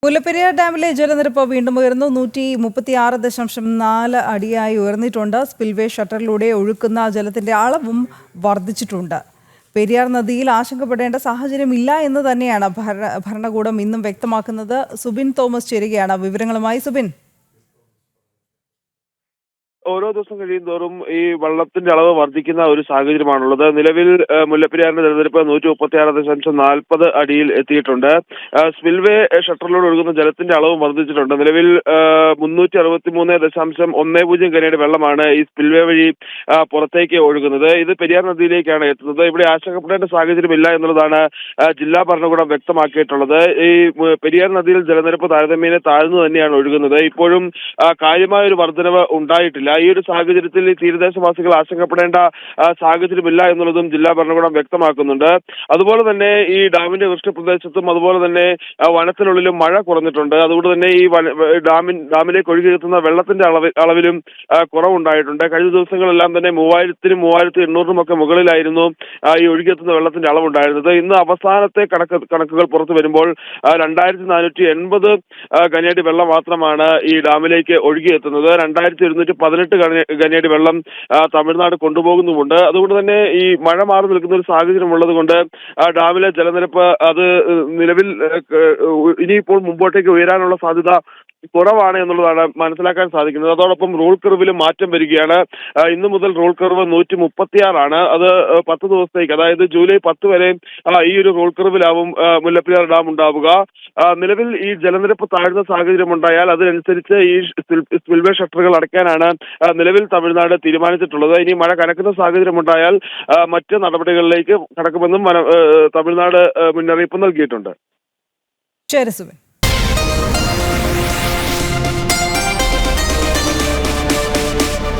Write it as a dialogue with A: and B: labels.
A: മുല്ലപ്പെരിയാർ ഡാമിലെ ജലനിരപ്പ് വീണ്ടും ഉയർന്നു. 136.4 അടിയായി ഉയർന്നിട്ടുണ്ട്. സ്പിൽവേ ഷട്ടറിലൂടെ ഒഴുക്കുന്ന ജലത്തിന്റെ അളവും വർദ്ധിച്ചിട്ടുണ്ട്. പെരിയാർ നദിയിൽ ആശങ്കപ്പെടേണ്ട സാഹചര്യമില്ല എന്ന് തന്നെയാണ് ഭരണകൂടം ഇന്നും വ്യക്തമാക്കുന്നത്. സുബിൻ തോമസ് ചേരുകയാണ് വിവരങ്ങളുമായി. സുബിൻ,
B: ഓരോ ദിവസം കഴിയുന്തോറും ഈ വെള്ളത്തിന്റെ അളവ് വർദ്ധിക്കുന്ന ഒരു സാഹചര്യമാണുള്ളത്. നിലവിൽ മുല്ലപ്പെരിയാറിന്റെ ജലനിരപ്പ് 136.40 അടിയിൽ എത്തിയിട്ടുണ്ട്. സ്പിൽവേ ഷട്ടറിലൂടെ ഒഴുകുന്ന ജലത്തിന്റെ അളവും വർദ്ധിച്ചിട്ടുണ്ട്. നിലവിൽ 363.10 കനയുടെ വെള്ളമാണ് ഈ സ്പിൽവേ വഴി പുറത്തേക്ക് ഒഴുകുന്നത്. ഇത് പെരിയാർ നദിയിലേക്കാണ് എത്തുന്നത്. ഇവിടെ ആശങ്കപ്പെടേണ്ട സാഹചര്യമില്ല എന്നുള്ളതാണ് ജില്ലാ ഭരണകൂടം വ്യക്തമാക്കിയിട്ടുള്ളത്. ഈ പെരിയാർ നദിയിൽ ജലനിരപ്പ് താരതമ്യേന താഴ്ന്നു തന്നെയാണ് ഒഴുകുന്നത്. ഇപ്പോഴും കാര്യമായ ഒരു വർധനവ് ഉണ്ടായിട്ടില്ല. ഈ ഒരു സാഹചര്യത്തിൽ ഈ തീരദേശവാസികൾ ആശങ്കപ്പെടേണ്ട സാഹചര്യമില്ല എന്നുള്ളതും ജില്ലാ ഭരണകൂടം വ്യക്തമാക്കുന്നുണ്ട്. അതുപോലെ തന്നെ ഈ ഡാമിന്റെ വൃഷ്ടിപ്രദേശത്തും അതുപോലെ തന്നെ വനത്തിനുള്ളിലും മഴ കുറഞ്ഞിട്ടുണ്ട്. അതുകൊണ്ട് തന്നെ ഈ ഡാമിലേക്ക് ഒഴുകിയെത്തുന്ന വെള്ളത്തിന്റെ അളവിലും കുറവുണ്ടായിട്ടുണ്ട്. കഴിഞ്ഞ ദിവസങ്ങളെല്ലാം തന്നെ 3000-നും 3800-നും ഒക്കെ മുകളിലായിരുന്നു ഈ ഒഴുകിയെത്തുന്ന വെള്ളത്തിന്റെ അളവുണ്ടായിരുന്നത്. ഇന്ന് അവസാനത്തെ കണക്കുകൾ പുറത്തു വരുമ്പോൾ 2480 ഘനയടി വെള്ളം മാത്രമാണ് ഈ ഡാമിലേക്ക് ഒഴുകിയെത്തുന്നത്. 2218 ഘനയടി വെള്ളം തമിഴ്നാട് കൊണ്ടുപോകുന്നുമുണ്ട്. അതുകൊണ്ട് തന്നെ ഈ മഴ മാറി നിൽക്കുന്ന ഒരു സാഹചര്യം ഉള്ളത് കൊണ്ട് ഡാമിലെ ജലനിരപ്പ് അത് നിലവിൽ ഇനിയിപ്പോൾ മുമ്പോട്ടേക്ക് ഉയരാനുള്ള സാധ്യത കുറവാണ് എന്നുള്ളതാണ് മനസ്സിലാക്കാൻ സാധിക്കുന്നത്. അതോടൊപ്പം റോൾ കർവിലും മാറ്റം വരികയാണ്. ഇന്നു മുതൽ റോൾ കർവ് 136 അത് 10 ദിവസത്തേക്ക്, അതായത് ജൂലൈ 10 വരെ ഈ ഒരു റോൾ കർവിലാവും മുല്ലപ്പെരിയാർ ഡാം ഉണ്ടാവുക. നിലവിൽ ഈ ജലനിരപ്പ് താഴ്ന്ന സാഹചര്യം ഉണ്ടായാൽ അതിനനുസരിച്ച് ഈ സ്പിൽവേ ഷട്ടറുകൾ അടയ്ക്കാനാണ് നിലവിൽ തമിഴ്നാട് തീരുമാനിച്ചിട്ടുള്ളത്. ഇനി മഴ കനക്കുന്ന സാഹചര്യം ഉണ്ടായാൽ മറ്റ് നടപടികളിലേക്ക് കടക്കുമെന്നും തമിഴ്നാട് മുന്നറിയിപ്പ് നൽകിയിട്ടുണ്ട്.
A: ശരി സുബിൻ.